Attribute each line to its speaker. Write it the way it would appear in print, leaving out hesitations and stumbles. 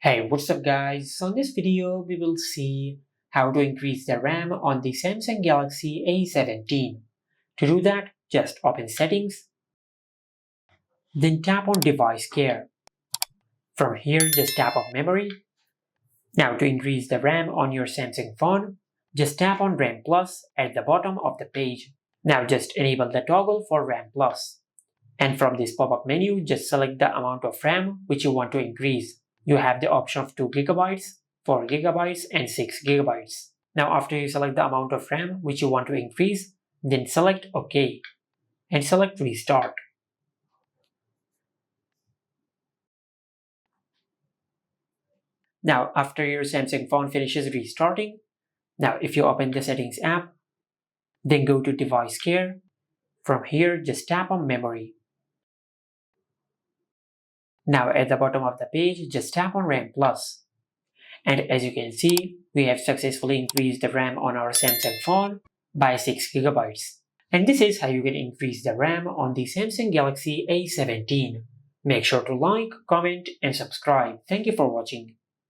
Speaker 1: Hey, what's up guys? So in this video, we will see how to increase the RAM on the Samsung Galaxy A17. To do that, just open Settings, then tap on Device Care. From here, just tap on Memory. Now to increase the RAM on your Samsung phone, just tap on RAM Plus at the bottom of the page. Now just enable the toggle for RAM Plus. And from this pop-up menu, just select the amount of RAM which you want to increase. You have the option of 2GB, 4GB, and 6GB. Now after you select the amount of RAM which you want to increase, then select OK and select Restart. Now after your Samsung phone finishes restarting, now if you open the Settings app, then go to Device Care. From here, just tap on Memory. Now at the bottom of the page, just tap on RAM Plus. And as you can see, we have successfully increased the RAM on our Samsung phone by 6GB. And this is how you can increase the RAM on the Samsung Galaxy A17. Make sure to like, comment, and subscribe. Thank you for watching.